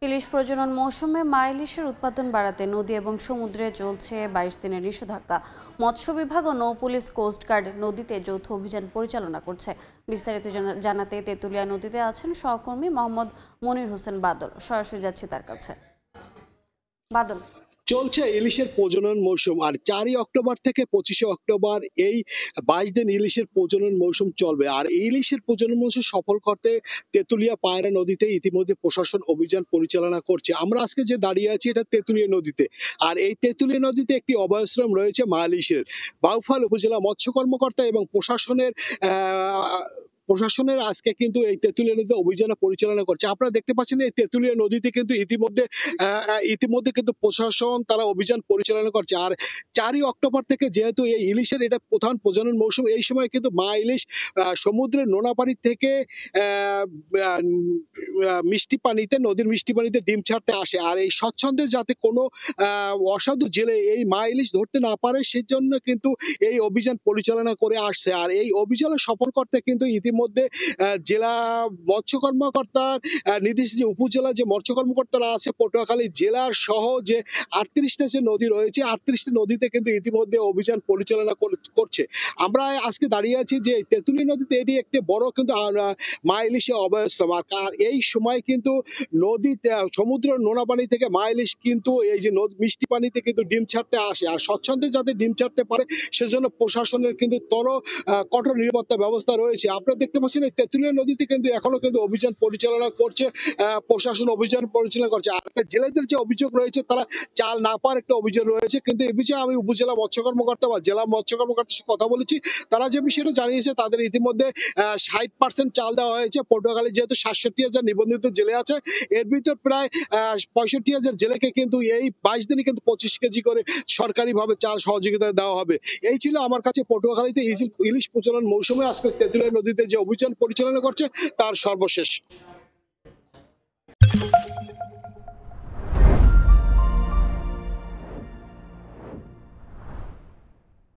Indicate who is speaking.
Speaker 1: ইলিশ প্রজনন মৌসুমে মা ইলিশের উৎপাদন বাড়াতে নদী এবং সমুদ্রে চলছে 22 দিনের নিষেধাজ্ঞা। মৎস্য বিভাগ ও নৌ পুলিশ কোস্টগার্ড নদীতে যৌথ অভিযান পরিচালনা করছে। বিস্তারিত জানাতে তেঁতুলিয়া নদীতে আছেন সহকর্মী মোহাম্মদ মনির হোসেন বাদল। সরাসরি যাচ্ছি তার কাছে। বাদল,
Speaker 2: চলছে ইলিশের প্রজনন মৌসুম, আর 4 অক্টোবর থেকে 25 অক্টোবর এই 22 দিন ইলিশের প্রজনন মৌসুম চলবে। আর এই ইলিশের প্রজনন মৌসুম সফল করতে তেঁতুলিয়া পায়রা নদীতে ইতিমধ্যে প্রশাসন অভিযান পরিচালনা করছে। আমরা আজকে যে দাঁড়িয়ে আছি এটা তেঁতুলিয়া নদীতে, আর এই তেঁতুলিয়া নদীতে একটি অভয়াশ্রম রয়েছে মা ইলিশের। বাউফল উপজেলা মৎস্য কর্মকর্তা এবং প্রশাসনের আজকে কিন্তু এই তেঁতুলিয়া নদীতে অভিযান পরিচালনা করছে। আপনারা দেখতে পাচ্ছেন এই তেঁতুলিয়া নদীতে কিন্তু ইতিমধ্যে কিন্তু প্রশাসন তারা অভিযান পরিচালনা করছে। আর 4 অক্টোবর থেকে যেহেতু এই ইলিশের এটা প্রধান প্রজনন মৌসুম, এই সময় কিন্তু মা ইলিশ সমুদ্রের নোনা পানি থেকে মিষ্টি পানিতে, নদীর মিষ্টি পানিতে ডিম ছাড়তে আসে। আর এই স্বচ্ছন্দে যাতে কোনো অসাধু জেলে এই মা ইলিশ ধরতে না পারে সেজন্য কিন্তু এই অভিযান পরিচালনা করে আসছে। আর এই অভিযানে সফল করতে কিন্তু ইতিমধ্যে জেলা মৎস্য কর্মকর্তার নির্দিষ্ট যে উপজেলা যে মৎস্য কর্মকর্তারা আছে পটুয়াখালী জেলার সহ যে 38টা যে নদী রয়েছে 38টা নদীতে কিন্তু ইতিমধ্যে অভিযান পরিচালনা করছে। আমরা আজকে দাঁড়িয়ে আছি যে তেঁতুলিয়া নদীতে এটি একটি বড় কিন্তু মা ইলিশের অভয়াশ্রম। আর এই সময় কিন্তু নদীতে সমুদ্রের নোনা পানি থেকে মা ইলিশ কিন্তু এই যে মিষ্টি পানিতে কিন্তু ডিম ছাড়তে আসে। আর স্বচ্ছন্দে যাতে ডিম ছাড়তে পারে সেজন্য প্রশাসনের কিন্তু কঠোর নিরাপত্তা ব্যবস্থা রয়েছে। আপনারা দেখতে পাচ্ছেন এই তেঁতুলিয়া নদীতে কিন্তু এখনো কিন্তু অভিযান পরিচালনা করছে প্রশাসন, অভিযান পরিচালনা করছে। আর জেলেদের যে অভিযোগ রয়েছে তারা চাল না পাওয়ার একটা অভিযোগ রয়েছে, কিন্তু এই বিষয়ে আমি উপজেলা মৎস্য কর্মকর্তা বা জেলা মৎস্য কর্মকর্তার সাথে কথা বলেছি। তারা যে বিষয়টা জানিয়েছে তাদের ইতিমধ্যে 60% চাল দেওয়া হয়েছে। পটুয়াখালী যেহেতু 67,000 নিবন্ধিত জেলে আছে, এর ভিতর প্রায় 65,000 জেলেকে কিন্তু এই 22 দিনে কিন্তু 25 কেজি করে সরকারিভাবে চাল সহযোগিতা দেওয়া হবে। এই ছিল আমার কাছে পটুয়াখালীতে ইলিশ প্রজনন মৌসুমে আজকে তেঁতুলিয়া নদীতে যে অভিযান পরিচালনা করছে তার সর্বশেষ।